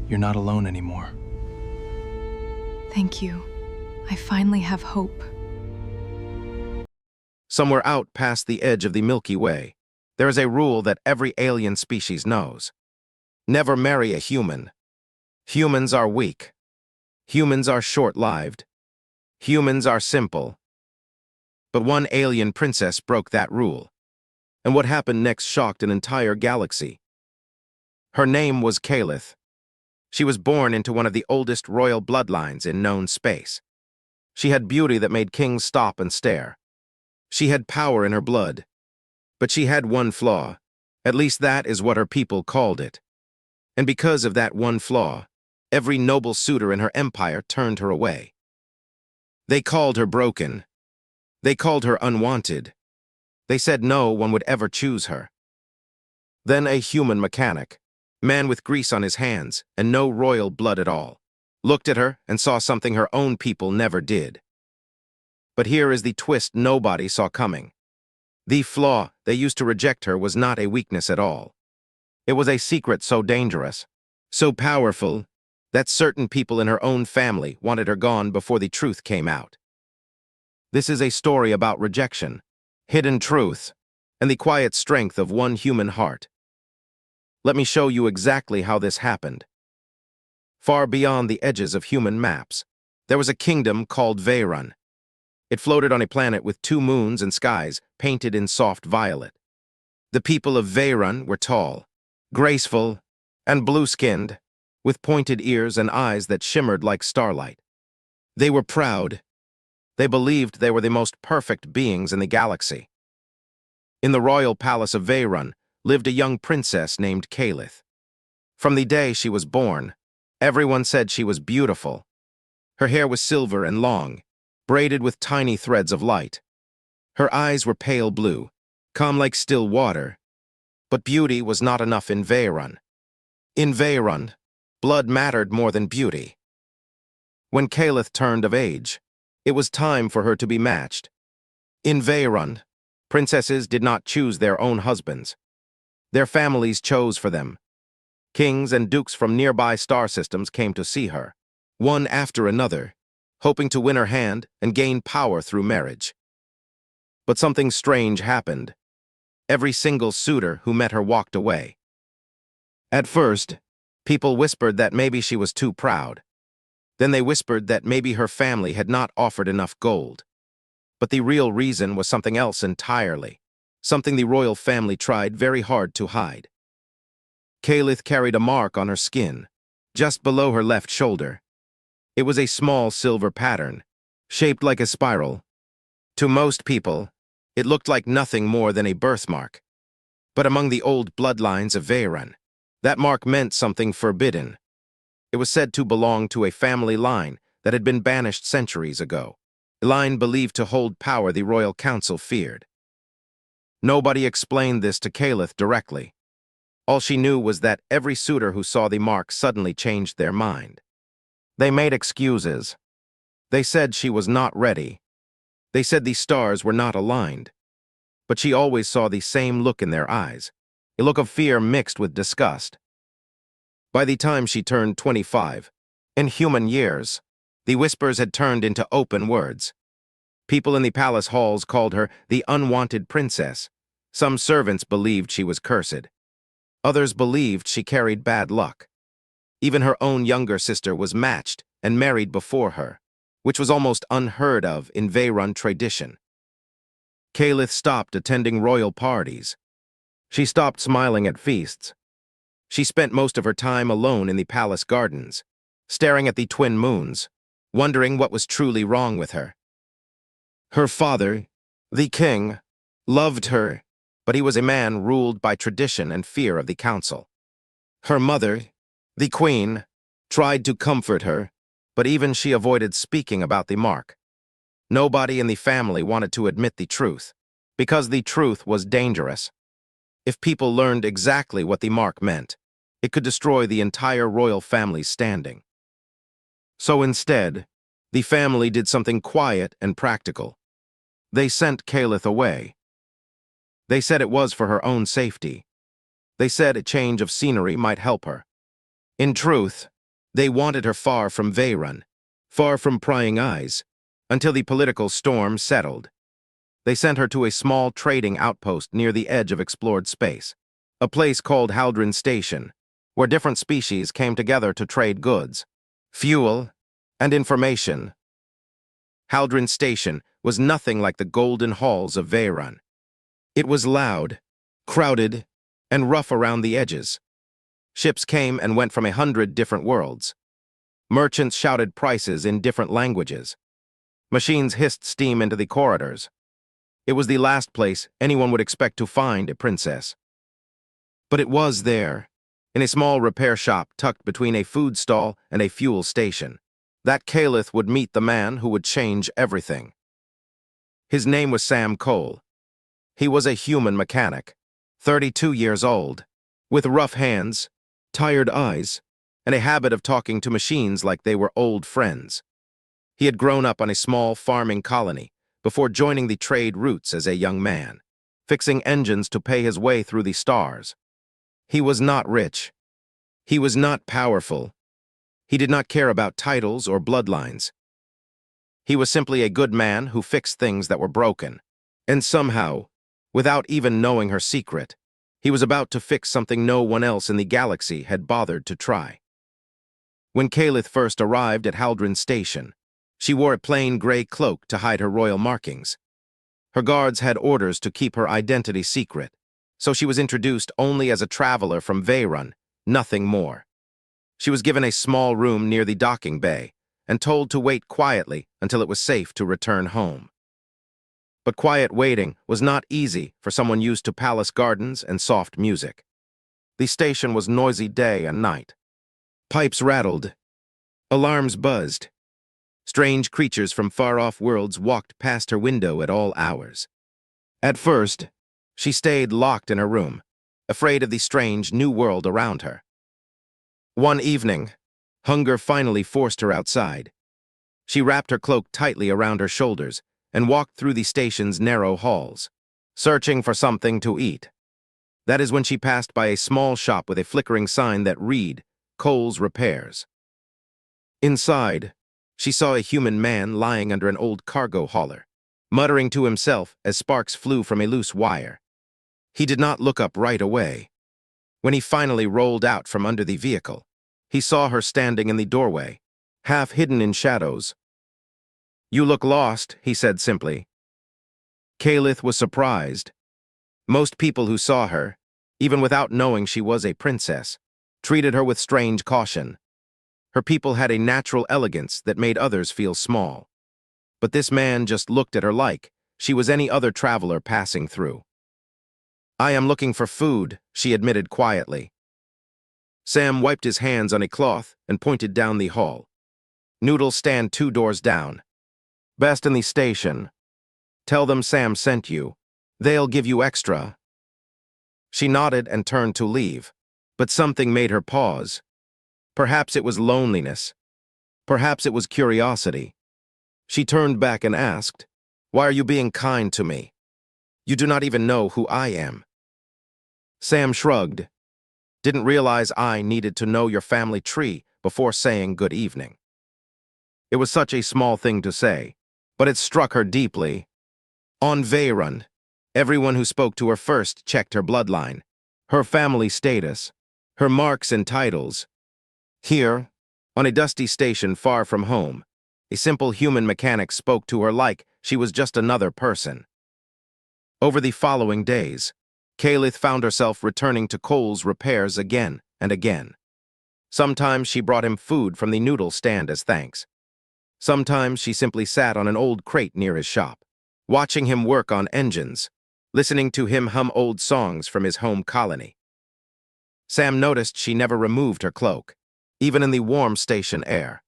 You're not alone anymore. Thank you. I finally have hope. Somewhere out past the edge of the Milky Way, there is a rule that every alien species knows. Never marry a human. Humans are weak. Humans are short-lived. Humans are simple. But one alien princess broke that rule. And what happened next shocked an entire galaxy. Her name was Kalith. She was born into one of the oldest royal bloodlines in known space. She had beauty that made kings stop and stare. She had power in her blood. But she had one flaw. At least that is what her people called it. And because of that one flaw, every noble suitor in her empire turned her away. They called her broken. They called her unwanted. They said no one would ever choose her. Then a human mechanic, man with grease on his hands and no royal blood at all, looked at her and saw something her own people never did. But here is the twist nobody saw coming. The flaw they used to reject her was not a weakness at all. It was a secret so dangerous, so powerful, that certain people in her own family wanted her gone before the truth came out. This is a story about rejection, hidden truth, and the quiet strength of one human heart. Let me show you exactly how this happened. Far beyond the edges of human maps, there was a kingdom called Veyron. It floated on a planet with 2 moons and skies painted in soft violet. The people of Veyron were tall, graceful, and blue-skinned, with pointed ears and eyes that shimmered like starlight. They were proud. They believed they were the most perfect beings in the galaxy. In the royal palace of Veyron lived a young princess named Kalith. From the day she was born, everyone said she was beautiful. Her hair was silver and long, braided with tiny threads of light. Her eyes were pale blue, calm like still water. But beauty was not enough in Veyron. In Veyron, blood mattered more than beauty. When Kalith turned of age, it was time for her to be matched. In Veyron, princesses did not choose their own husbands. Their families chose for them. Kings and dukes from nearby star systems came to see her, one after another, hoping to win her hand and gain power through marriage. But something strange happened. Every single suitor who met her walked away. At first, people whispered that maybe she was too proud. Then they whispered that maybe her family had not offered enough gold. But the real reason was something else entirely, something the royal family tried very hard to hide. Kalith carried a mark on her skin, just below her left shoulder. It was a small silver pattern, shaped like a spiral. To most people, it looked like nothing more than a birthmark. But among the old bloodlines of Veyron, that mark meant something forbidden. It was said to belong to a family line that had been banished centuries ago, a line believed to hold power the royal council feared. Nobody explained this to Kalith directly. All she knew was that every suitor who saw the mark suddenly changed their mind. They made excuses. They said she was not ready. They said the stars were not aligned. But she always saw the same look in their eyes, a look of fear mixed with disgust. By the time she turned 25, in human years, the whispers had turned into open words. People in the palace halls called her the unwanted princess. Some servants believed she was cursed. Others believed she carried bad luck. Even her own younger sister was matched and married before her, which was almost unheard of in Veyron tradition. Kalith stopped attending royal parties. She stopped smiling at feasts. She spent most of her time alone in the palace gardens, staring at the twin moons, wondering what was truly wrong with her. Her father, the king, loved her, but he was a man ruled by tradition and fear of the council. Her mother, the queen, tried to comfort her, but even she avoided speaking about the mark. Nobody in the family wanted to admit the truth, because the truth was dangerous. If people learned exactly what the mark meant, it could destroy the entire royal family's standing. So instead, the family did something quiet and practical. They sent Kalith away. They said it was for her own safety. They said a change of scenery might help her. In truth, They wanted her far from Veyron, far from prying eyes, until the political storm settled. They sent her to a small trading outpost near the edge of explored space, a place called Haldren Station, where different species came together to trade goods, fuel, and information. Haldren Station was nothing like the golden halls of Veyron. It was loud, crowded, and rough around the edges. Ships came and went from 100 different worlds. Merchants shouted prices in different languages. Machines hissed steam into the corridors. It was the last place anyone would expect to find a princess. But it was there, in a small repair shop tucked between a food stall and a fuel station, that Calith would meet the man who would change everything. His name was Sam Cole. He was a human mechanic, 32 years old, with rough hands, tired eyes, and a habit of talking to machines like they were old friends. He had grown up on a small farming colony before joining the trade routes as a young man, fixing engines to pay his way through the stars. He was not rich. He was not powerful. He did not care about titles or bloodlines. He was simply a good man who fixed things that were broken. And somehow, without even knowing her secret, he was about to fix something no one else in the galaxy had bothered to try. When Calith first arrived at Haldren Station, she wore a plain gray cloak to hide her royal markings. Her guards had orders to keep her identity secret, so she was introduced only as a traveler from Veyron, nothing more. She was given a small room near the docking bay and told to wait quietly until it was safe to return home. But quiet waiting was not easy for someone used to palace gardens and soft music. The station was noisy day and night. Pipes rattled. Alarms buzzed. Strange creatures from far-off worlds walked past her window at all hours. At first, she stayed locked in her room, afraid of the strange new world around her. One evening, hunger finally forced her outside. She wrapped her cloak tightly around her shoulders and walked through the station's narrow halls, searching for something to eat. That is when she passed by a small shop with a flickering sign that read, Cole's Repairs. Inside, she saw a human man lying under an old cargo hauler, muttering to himself as sparks flew from a loose wire. He did not look up right away. When he finally rolled out from under the vehicle, he saw her standing in the doorway, half hidden in shadows. "You look lost," he said simply. Calith was surprised. Most people who saw her, even without knowing she was a princess, treated her with strange caution. Her people had a natural elegance that made others feel small. But this man just looked at her like she was any other traveler passing through. "I am looking for food," she admitted quietly. Sam wiped his hands on a cloth and pointed down the hall. "Noodles stand 2 doors down. Best in the station. Tell them Sam sent you. They'll give you extra." She nodded and turned to leave, but something made her pause. Perhaps it was loneliness. Perhaps it was curiosity. She turned back and asked, "Why are you being kind to me? You do not even know who I am." Sam shrugged. "Didn't realize I needed to know your family tree before saying good evening." It was such a small thing to say, but it struck her deeply. On Veyron, everyone who spoke to her first checked her bloodline, her family status, her marks and titles. Here, on a dusty station far from home, a simple human mechanic spoke to her like she was just another person. Over the following days, Calith found herself returning to Cole's Repairs again and again. Sometimes she brought him food from the noodle stand as thanks. Sometimes she simply sat on an old crate near his shop, watching him work on engines, listening to him hum old songs from his home colony. Sam noticed she never removed her cloak, even in the warm station air.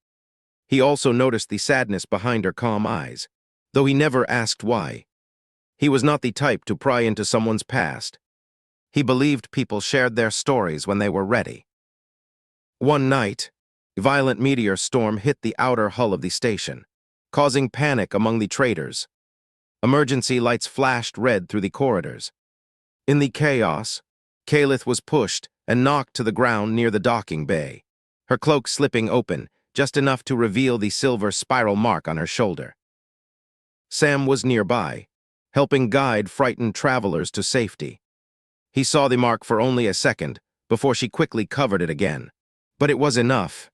He also noticed the sadness behind her calm eyes, though he never asked why. He was not the type to pry into someone's past. He believed people shared their stories when they were ready. One night, a violent meteor storm hit the outer hull of the station, causing panic among the traders. Emergency lights flashed red through the corridors. In the chaos, Calith was pushed and knocked to the ground near the docking bay, her cloak slipping open, just enough to reveal the silver spiral mark on her shoulder. Sam was nearby, helping guide frightened travelers to safety. He saw the mark for only a second before she quickly covered it again. But it was enough.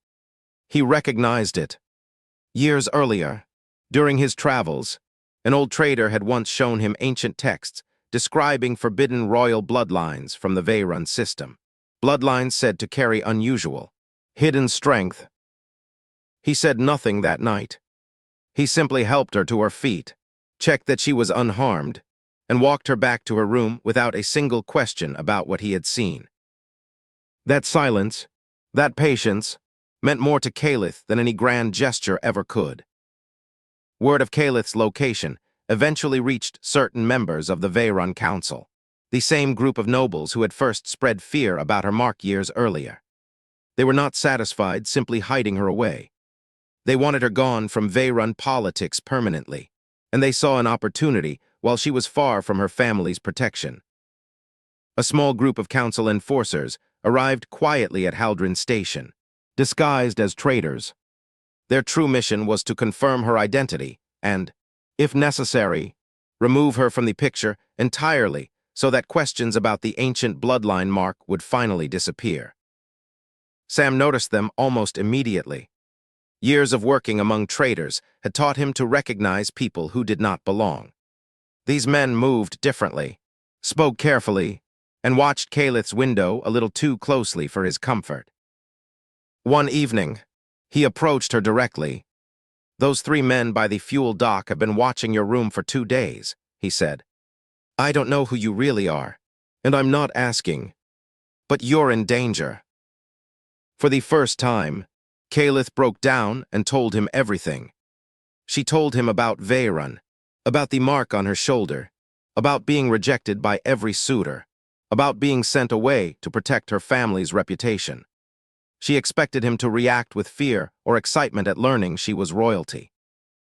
He recognized it. Years earlier, during his travels, an old trader had once shown him ancient texts describing forbidden royal bloodlines from the Veyron system. Bloodlines said to carry unusual, hidden strength. He said nothing that night. He simply helped her to her feet, checked that she was unharmed, and walked her back to her room without a single question about what he had seen. That silence, that patience, meant more to Caliph than any grand gesture ever could. Word of Caliph's location eventually reached certain members of the Veyron Council, the same group of nobles who had first spread fear about her mark years earlier. They were not satisfied simply hiding her away. They wanted her gone from Veyron politics permanently, and they saw an opportunity while she was far from her family's protection. A small group of council enforcers arrived quietly at Haldron Station, disguised as traders. Their true mission was to confirm her identity and, if necessary, remove her from the picture entirely so that questions about the ancient bloodline mark would finally disappear. Sam noticed them almost immediately. Years of working among traders had taught him to recognize people who did not belong. These men moved differently, spoke carefully, and watched Caliph's window a little too closely for his comfort. One evening, he approached her directly. "Those 3 men by the fuel dock have been watching your room for 2 days, he said. "I don't know who you really are, and I'm not asking, but you're in danger." For the first time, Caliph broke down and told him everything. She told him about Veyron, about the mark on her shoulder, about being rejected by every suitor, about being sent away to protect her family's reputation. She expected him to react with fear or excitement at learning she was royalty.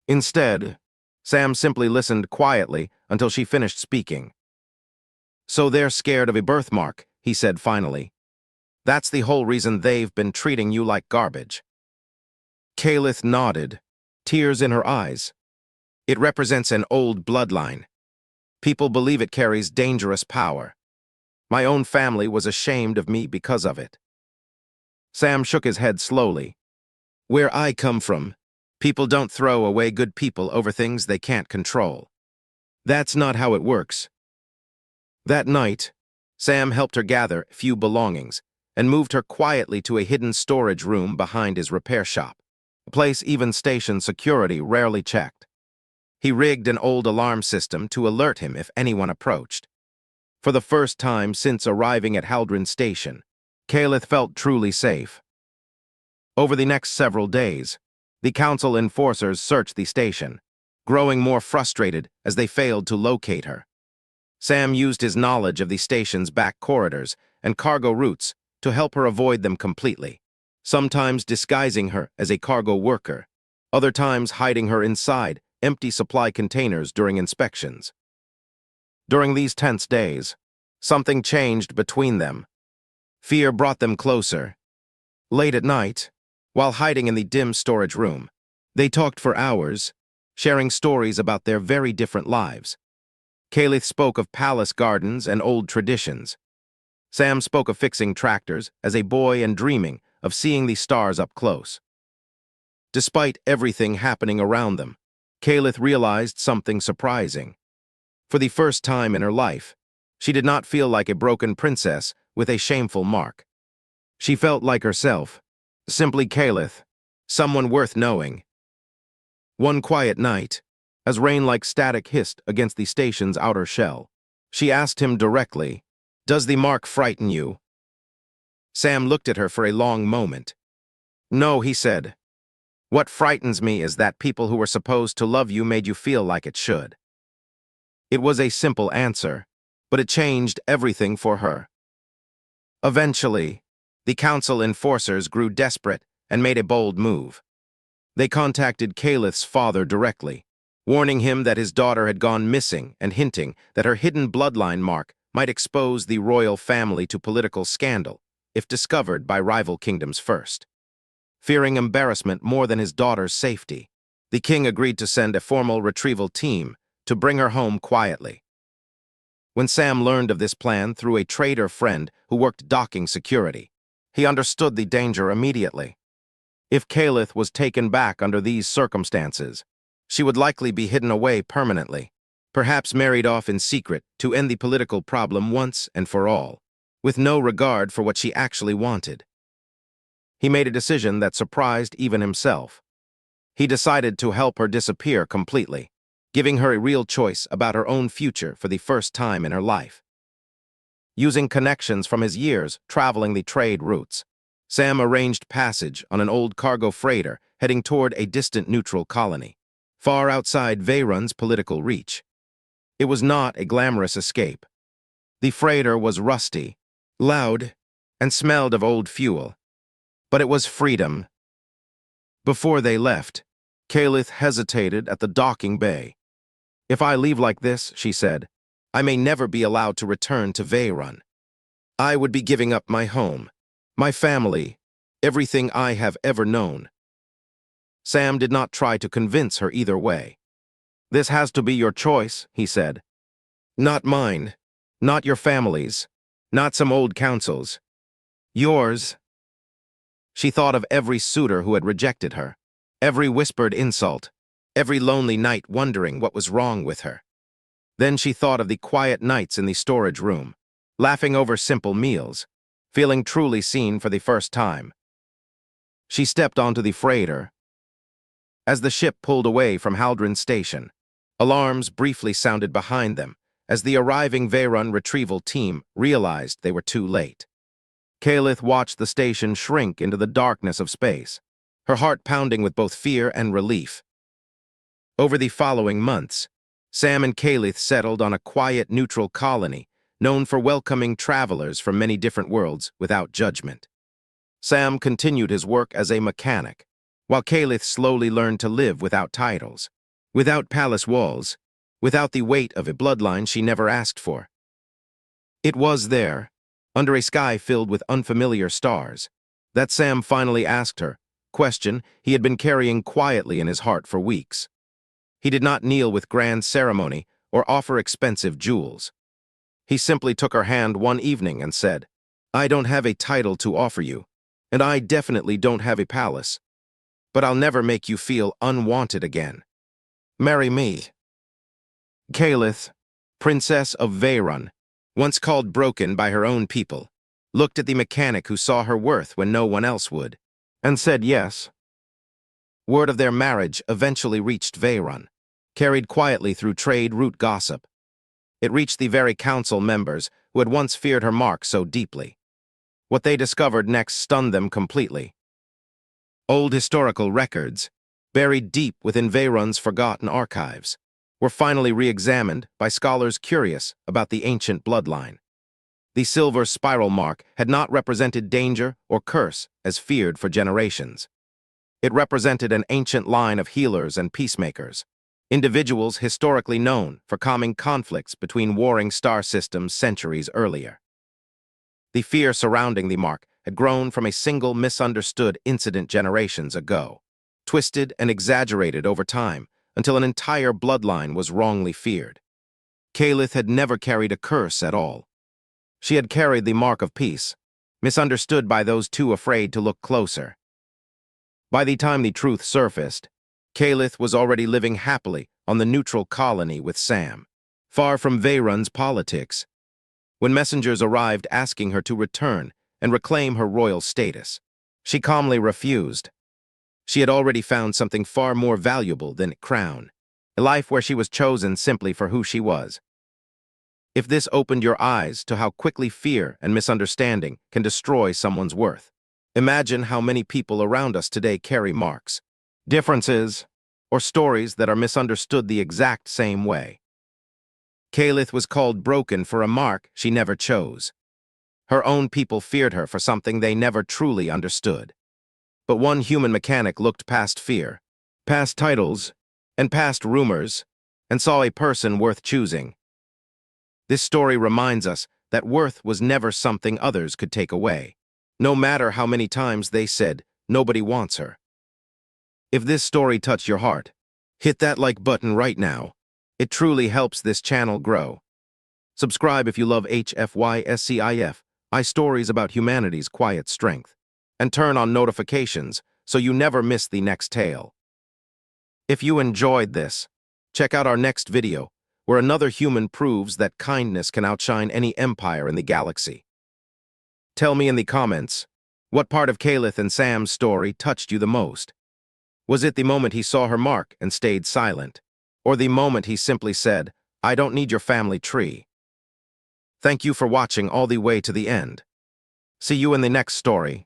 Instead, Sam simply listened quietly until she finished speaking. "So they're scared of a birthmark," he said finally. "That's the whole reason they've been treating you like garbage." Caliph nodded, tears in her eyes. "It represents an old bloodline. People believe it carries dangerous power. My own family was ashamed of me because of it." Sam shook his head slowly. "Where I come from, people don't throw away good people over things they can't control. That's not how it works." That night, Sam helped her gather a few belongings and moved her quietly to a hidden storage room behind his repair shop, a place even station security rarely checked. He rigged an old alarm system to alert him if anyone approached. For the first time since arriving at Haldron Station, Caliph felt truly safe. Over the next several days, the council enforcers searched the station, growing more frustrated as they failed to locate her. Sam used his knowledge of the station's back corridors and cargo routes to help her avoid them completely, sometimes disguising her as a cargo worker, other times hiding her inside empty supply containers during inspections. During these tense days, something changed between them. Fear brought them closer. Late at night, while hiding in the dim storage room, they talked for hours, sharing stories about their very different lives. Caliph spoke of palace gardens and old traditions. Sam spoke of fixing tractors as a boy and dreaming of seeing the stars up close. Despite everything happening around them, Caliph realized something surprising. For the first time in her life, she did not feel like a broken princess with a shameful mark. She felt like herself, simply Caliph, someone worth knowing. One quiet night, as rain like static hissed against the station's outer shell, she asked him directly, "Does the mark frighten you?" Sam looked at her for a long moment. "No," he said. "What frightens me is that people who were supposed to love you made you feel like it should." It was a simple answer, but it changed everything for her. Eventually, the council enforcers grew desperate and made a bold move. They contacted Caliph's father directly, warning him that his daughter had gone missing and hinting that her hidden bloodline mark might expose the royal family to political scandal if discovered by rival kingdoms first. fearing embarrassment more than his daughter's safety. The king agreed to send a formal retrieval team to bring her home quietly. When Sam learned of this plan through a trader friend who worked docking security, he understood the danger immediately. If Kalith was taken back under these circumstances, she would likely be hidden away permanently, perhaps married off in secret to end the political problem once and for all, with no regard for what she actually wanted. He made a decision that surprised even himself. He decided to help her disappear completely, giving her a real choice about her own future for the first time in her life. Using connections from his years traveling the trade routes, Sam arranged passage on an old cargo freighter heading toward a distant neutral colony, far outside Veyron's political reach. It was not a glamorous escape. The freighter was rusty, loud, and smelled of old fuel, but it was freedom. Before they left, Kalith hesitated at the docking bay. "If I leave like this," she said, "I may never be allowed to return to Veyron. I would be giving up my home, my family, everything I have ever known." Sam did not try to convince her either way. "This has to be your choice," he said. "Not mine, not your family's, not some old council's. Yours." She thought of every suitor who had rejected her, every whispered insult, every lonely night wondering what was wrong with her. Then she thought of the quiet nights in the storage room, laughing over simple meals, feeling truly seen for the first time. She stepped onto the freighter. As the ship pulled away from Haldron Station, alarms briefly sounded behind them as the arriving Veyron retrieval team realized they were too late. Kalith watched the station shrink into the darkness of space, her heart pounding with both fear and relief. Over the following months, Sam and Kalith settled on a quiet, neutral colony known for welcoming travelers from many different worlds without judgment. Sam continued his work as a mechanic, while Kalith slowly learned to live without titles, without palace walls, without the weight of a bloodline she never asked for. It was there, under a sky filled with unfamiliar stars, that Sam finally asked her, question he had been carrying quietly in his heart for weeks. He did not kneel with grand ceremony or offer expensive jewels. He simply took her hand one evening and said, "I don't have a title to offer you, and I definitely don't have a palace, but I'll never make you feel unwanted again. Marry me." Kalith, Princess of Veyron, once called broken by her own people, looked at the mechanic who saw her worth when no one else would, and said yes. Word of their marriage eventually reached Veyron, carried quietly through trade route gossip. It reached the very council members who had once feared her mark so deeply. What they discovered next stunned them completely. Old historical records, buried deep within Veyron's forgotten archives, were finally re-examined by scholars curious about the ancient bloodline. The silver spiral mark had not represented danger or curse as feared for generations. It represented an ancient line of healers and peacemakers, individuals historically known for calming conflicts between warring star systems centuries earlier. The fear surrounding the mark had grown from a single misunderstood incident generations ago, twisted and exaggerated over time until an entire bloodline was wrongly feared. Kalith had never carried a curse at all. She had carried the mark of peace, misunderstood by those too afraid to look closer. By the time the truth surfaced, Kalith was already living happily on the neutral colony with Sam, far from Veyron's politics. When messengers arrived asking her to return and reclaim her royal status, she calmly refused. She had already found something far more valuable than crown, a life where she was chosen simply for who she was. If this opened your eyes to how quickly fear and misunderstanding can destroy someone's worth, imagine how many people around us today carry marks, differences, or stories that are misunderstood the exact same way. Kalith was called broken for a mark she never chose. Her own people feared her for something they never truly understood. But one human mechanic looked past fear, past titles, and past rumors, and saw a person worth choosing. This story reminds us that worth was never something others could take away, no matter how many times they said Nobody wants her. If this story touched your heart, hit that like button right now. It truly helps this channel grow. Subscribe if you love HFY Sci-Fi stories about humanity's quiet strength. And turn on notifications so you never miss the next tale. If you enjoyed this, check out our next video, where another human proves that kindness can outshine any empire in the galaxy. Tell me in the comments, what part of Caliph and Sam's story touched you the most? Was it the moment he saw her mark and stayed silent? Or the moment he simply said, "I don't need your family tree"? Thank you for watching all the way to the end. See you in the next story.